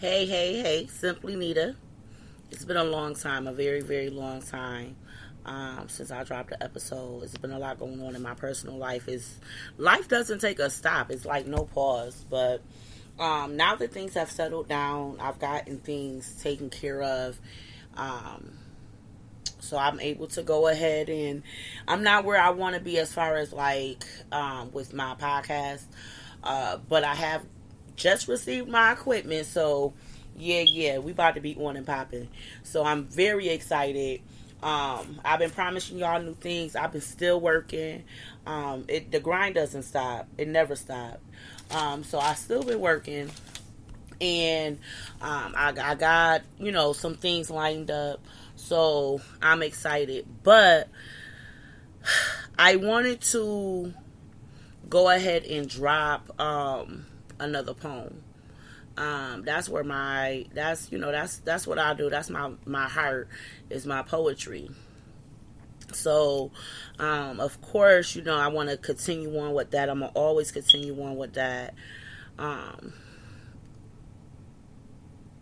Hey, hey, hey, Simplynita. It's been a long time, a very, very long time since I dropped an episode. It's been a lot going on in my personal life. Life doesn't take a stop. It's like no pause. But now that things have settled down, I've gotten things taken care of. Um, so I'm able to go ahead and I'm not where I want to be as far as with my podcast. But I have just received my equipment, so yeah, we about to be on and popping. So I'm very excited. I've been promising y'all new things. I've been still working. The grind doesn't stop. It never stopped. So I still been working, and I got some things lined up. So I'm excited, but I wanted to go ahead and drop another poem. That's where that's what I do. That's my heart is my poetry. So of course, I want to continue on with that. I'm gonna always continue on with that. Um,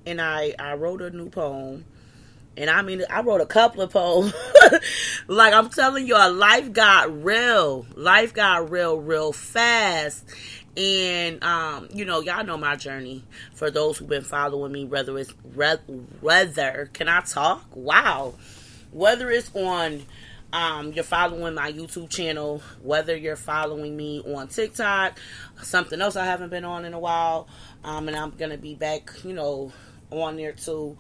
and I wrote a new poem. And I mean, I wrote a couple of poems. Like I'm telling y'all, life got real. Life got real, real fast. And y'all know my journey. For those who've been following me, whether can I talk? Wow. Whether it's on you're following my YouTube channel, whether you're following me on TikTok, something else I haven't been on in a while, and I'm gonna be back, on there too.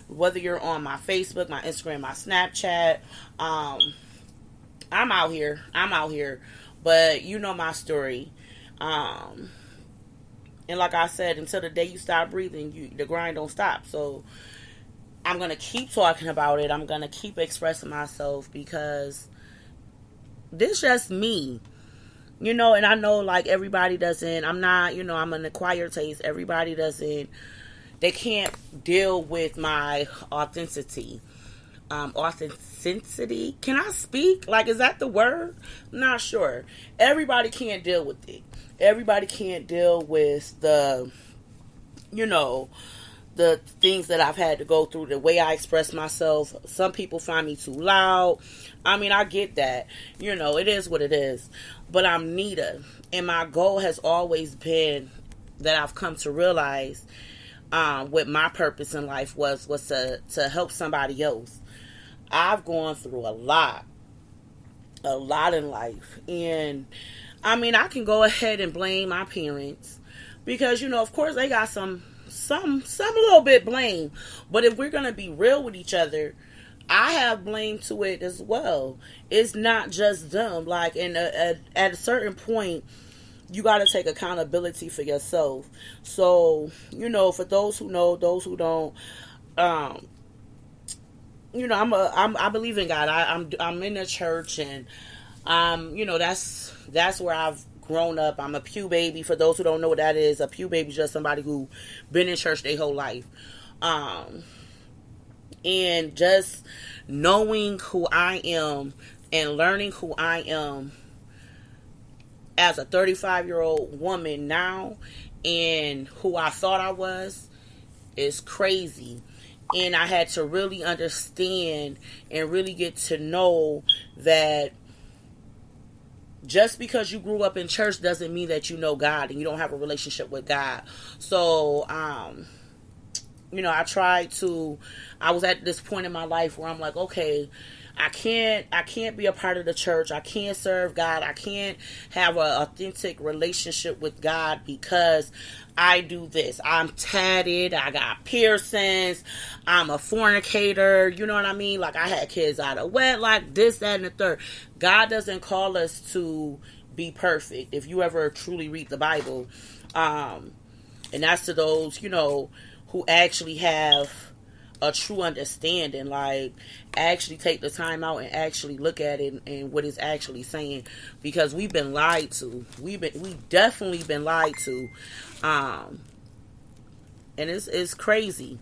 Whether you're on my Facebook, my Instagram, my Snapchat, I'm out here. But you know my story. And like I said, until the day you stop breathing, the grind don't stop. So I'm going to keep talking about it. I'm going to keep expressing myself because this just me. And I know like everybody doesn't, I'm not, I'm an acquired taste. Everybody doesn't, they can't deal with my authenticity. Authenticity. Can I speak? Like, is that the word? Not sure. Everybody can't deal with it. Everybody can't deal with the things that I've had to go through, the way I express myself. Some people find me too loud. I mean, I get that. It is what it is. But I'm Nita. And my goal has always been that I've come to realize what my purpose in life was to help somebody else. I've gone through a lot in life, and I mean I can go ahead and blame my parents because of course they got some little bit blame, but if we're gonna be real with each other, I have blame to it as well. It's not just them. Like, and at a certain point, you got to take accountability for yourself. So, for those who know, those who don't, I believe in God. I'm in the church, and that's where I've grown up. I'm a pew baby. For those who don't know what that is, a pew baby is just somebody who been in church their whole life. And just knowing who I am and learning who I am as a 35-year-old woman now and who I thought I was is crazy. And I had to really understand and really get to know that just because you grew up in church doesn't mean that you know God and you don't have a relationship with God. So, I was at this point in my life where I'm like, okay, I can't be a part of the church. I can't serve God. I can't have an authentic relationship with God because I do this. I'm tatted. I got piercings. I'm a fornicator. You know what I mean? Like, I had kids out of wedlock, this, that, and the third. God doesn't call us to be perfect. If you ever truly read the Bible, and that's to those, who actually have a true understanding, like actually take the time out and actually look at it and what it's actually saying, because we've been lied to. We definitely been lied to, and it's crazy.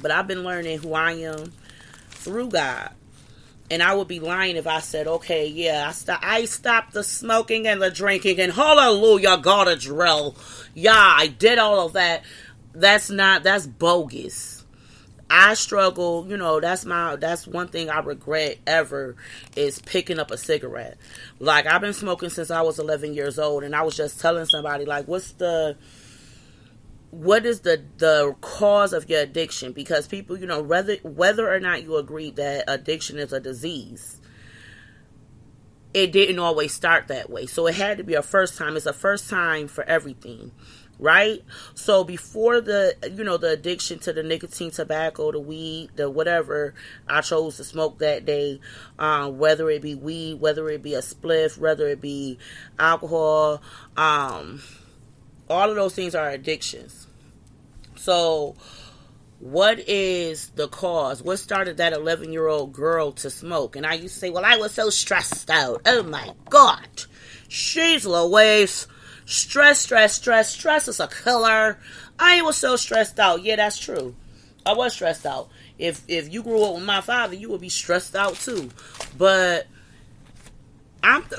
But I've been learning who I am through God, and I would be lying if I said, okay, yeah, I stopped the smoking and the drinking, and hallelujah, God a drill. Yeah, I did all of that. That's bogus. I struggle, that's one thing I regret ever is picking up a cigarette. Like, I've been smoking since I was 11 years old, and I was just telling somebody, like, what is the cause of your addiction? Because people, whether or not you agree that addiction is a disease, it didn't always start that way. So it had to be a first time. It's a first time for everything, right? So before the addiction to the nicotine, tobacco, the weed, the whatever I chose to smoke that day, whether it be weed, whether it be a spliff, whether it be alcohol, all of those things are addictions. So what is the cause? What started that 11-year-old girl to smoke? And I used to say, well, I was so stressed out. Oh my God. She's Louise. Stress is a killer. I was so stressed out. Yeah, that's true. I was stressed out. If you grew up with my father, you would be stressed out too. But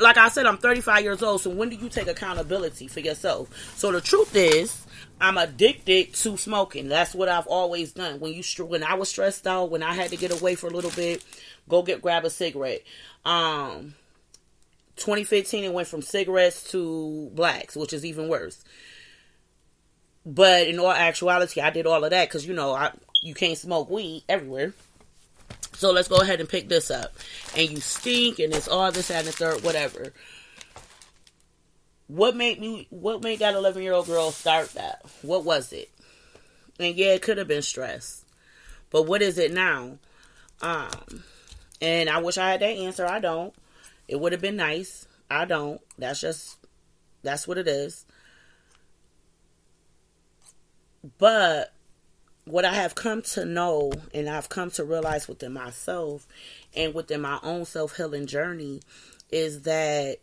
like I said, I'm 35 years old. So when do you take accountability for yourself? So the truth is, I'm addicted to smoking. That's what I've always done. When I was stressed out, when I had to get away for a little bit, grab a cigarette. 2015, it went from cigarettes to blacks, which is even worse. But in all actuality, I did all of that because, you can't smoke weed everywhere. So let's go ahead and pick this up. And you stink, and it's all this, that, and the third, whatever. What made that 11-year-old girl start that? What was it? And yeah, it could have been stress. But what is it now? And I wish I had that answer. I don't. It would have been nice. I don't. That's what it is. But what I have come to know and I've come to realize within myself and within my own self-healing journey is that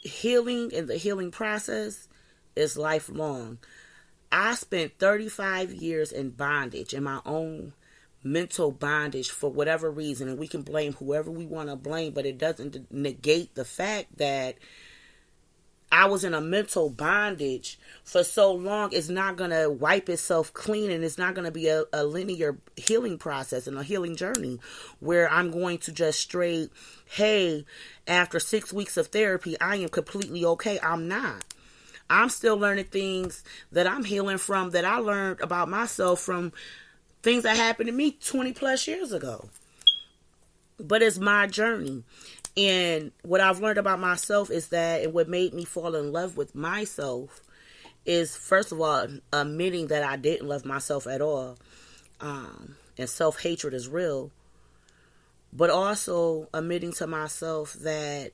healing and the healing process is lifelong. I spent 35 years in bondage, in my own mental bondage for whatever reason, and we can blame whoever we want to blame, but it doesn't negate the fact that I was in a mental bondage for so long. It's not going to wipe itself clean, and it's not going to be a linear healing process and a healing journey where I'm going to just straight, hey, after 6 weeks of therapy, I am completely okay. I'm not. I'm still learning things that I'm healing from, that I learned about myself from things that happened to me 20 plus years ago. But it's my journey. And what I've learned about myself is that, and what made me fall in love with myself is, first of all, admitting that I didn't love myself at all. And self-hatred is real. But also admitting to myself that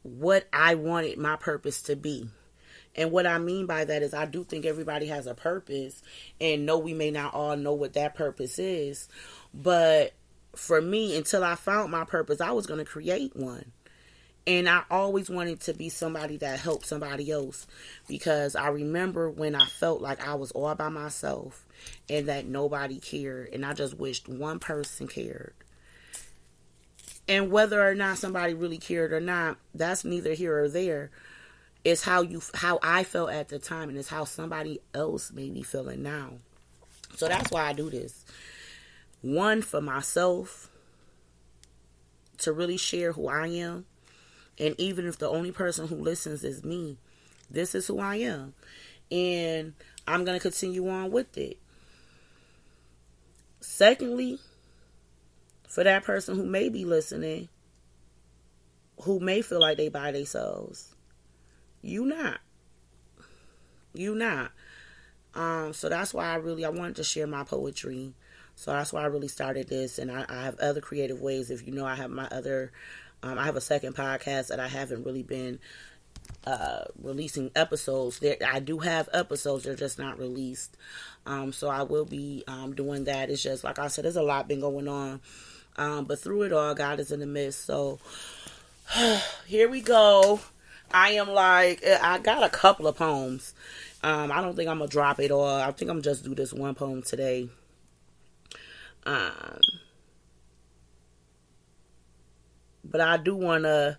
what I wanted my purpose to be. And what I mean by that is I do think everybody has a purpose. And no, we may not all know what that purpose is. But for me, until I found my purpose, I was going to create one. And I always wanted to be somebody that helped somebody else. Because I remember when I felt like I was all by myself and that nobody cared. And I just wished one person cared. And whether or not somebody really cared or not, that's neither here or there. It's how I felt at the time, and it's how somebody else may be feeling now. So that's why I do this. One, for myself, to really share who I am. And even if the only person who listens is me, this is who I am. And I'm going to continue on with it. Secondly, for that person who may be listening, who may feel like they by themselves, you not. So that's why I wanted to share my poetry. So that's why I really started this. And I have other creative ways. If you know, I have my other, I have a second podcast that I haven't really been releasing episodes. I do have episodes, they're just not released. So I will be doing that. It's just, like I said, there's a lot been going on. But through it all, God is in the midst. So here we go. I got a couple of poems. I don't think I'm going to drop it all. I think I'm going to just do this one poem today. But I do want to,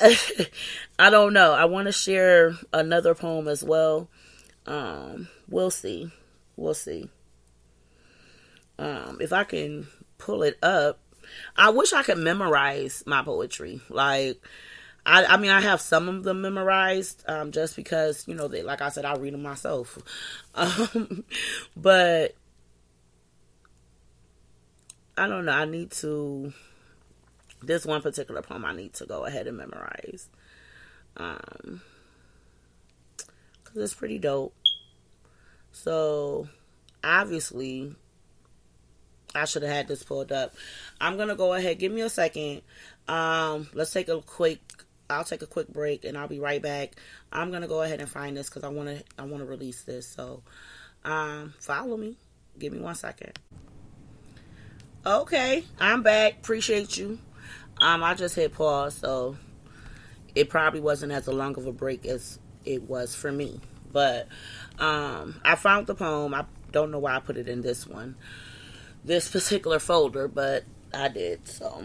I don't know. I want to share another poem as well. We'll see. We'll see. If I can pull it up. I wish I could memorize my poetry. Like, I mean, I have some of them memorized, just because, they, like I said, I read them myself. But I don't know. I need to. This one particular poem I need to go ahead and memorize. Because it's pretty dope. So, obviously, I should have had this pulled up. I'm going to go ahead. Give me a second. Let's take a quick. I'll take a quick break and I'll be right back. I'm going to go ahead and find this because I want to release this. So, follow me. Give me 1 second. Okay, I'm back. Appreciate you. I just hit pause, so it probably wasn't as long of a break as it was for me. But I found the poem. I don't know why I put it in this particular folder, but I did. So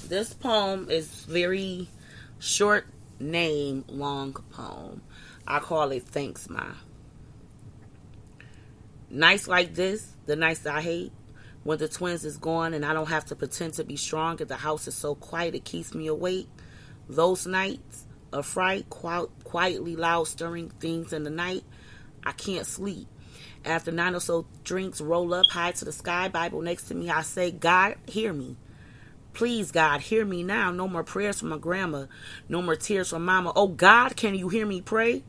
this poem is very short name, long poem. I call it Thanks Ma. Nights like this, the nights that I hate, when the twins is gone and I don't have to pretend to be strong and the house is so quiet it keeps me awake. Those nights of fright, quietly loud stirring things in the night, I can't sleep. After 9 or so drinks, roll up high to the sky, Bible next to me, I say, God, hear me. Please, God, hear me now. No more prayers from my grandma. No more tears from mama. Oh, God, can you hear me pray?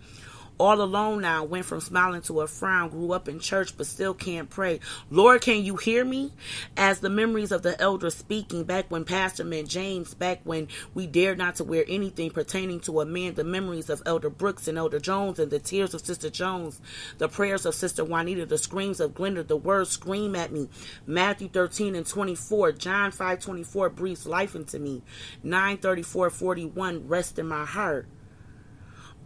All alone now, went from smiling to a frown, grew up in church but still can't pray. Lord, can you hear me? As the memories of the elders speaking, back when Pastor meant James, back when we dared not to wear anything pertaining to a man, the memories of Elder Brooks and Elder Jones and the tears of Sister Jones, the prayers of Sister Juanita, the screams of Glenda, the words scream at me. Matthew 13:24, John 5:24 breathes life into me. 9:34:41 rest in my heart.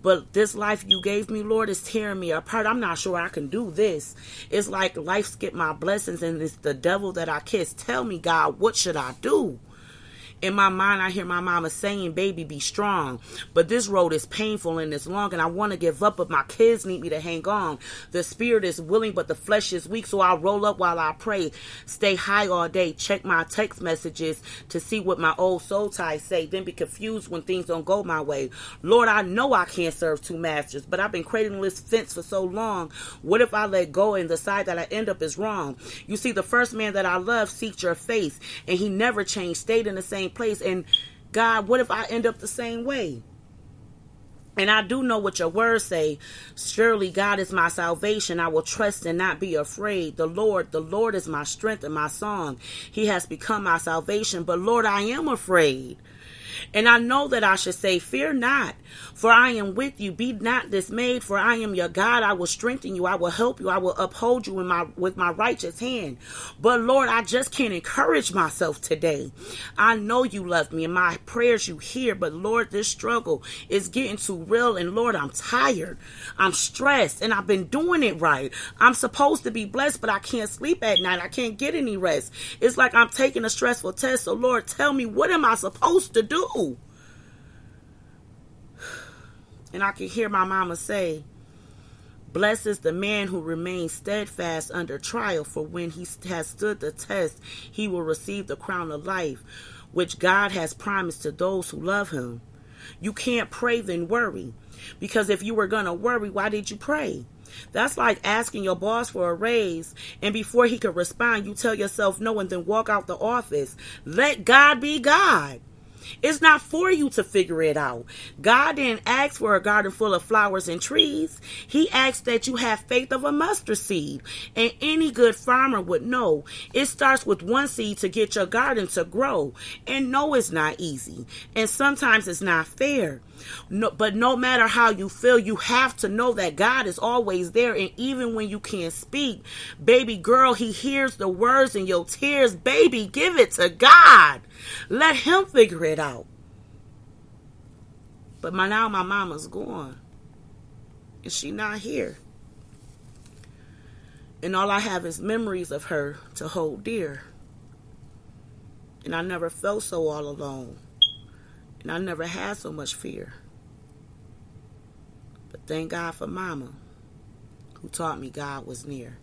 But this life you gave me, Lord, is tearing me apart. I'm not sure I can do this. It's like life skipped my blessings and it's the devil that I kiss. Tell me, God, what should I do? In my mind, I hear my mama saying, baby, be strong. But this road is painful and it's long and I want to give up, but my kids need me to hang on. The spirit is willing, but the flesh is weak, so I roll up while I pray. Stay high all day. Check my text messages to see what my old soul ties say. Then be confused when things don't go my way. Lord, I know I can't serve two masters, but I've been cradling this fence for so long. What if I let go and decide that I end up is wrong? You see, the first man that I loved seeked your face, and he never changed, stayed in the same place. And God, what if I end up the same way? And I do know what your words say. Surely God is my salvation. I will trust and not be afraid. The Lord is my strength and my song. He has become my salvation. But Lord, I am afraid. And I know that I should say, fear not, for I am with you. Be not dismayed, for I am your God. I will strengthen you. I will help you. I will uphold you with my righteous hand. But Lord, I just can't encourage myself today. I know you love me and my prayers you hear. But Lord, this struggle is getting too real. And Lord, I'm tired. I'm stressed and I've been doing it right. I'm supposed to be blessed, but I can't sleep at night. I can't get any rest. It's like I'm taking a stressful test. So Lord, tell me, what am I supposed to do? And I can hear my mama say, blessed is the man who remains steadfast under trial, for when he has stood the test, he will receive the crown of life, which God has promised to those who love him. You can't pray then worry, because if you were going to worry, why did you pray? That's like asking your boss for a raise, and before he could respond, you tell yourself no and then walk out the office. Let God be God. It's not for you to figure it out. God didn't ask for a garden full of flowers and trees. He asked that you have faith of a mustard seed. And any good farmer would know it starts with one seed to get your garden to grow. And no, it's not easy. And sometimes it's not fair. No, but no matter how you feel, you have to know that God is always there. And even when you can't speak, baby girl, he hears the words in your tears. Baby, give it to God. Let him figure it out. But now my mama's gone. And she not here. And all I have is memories of her to hold dear. And I never felt so all alone. And I never had so much fear. But thank God for Mama, who taught me God was near.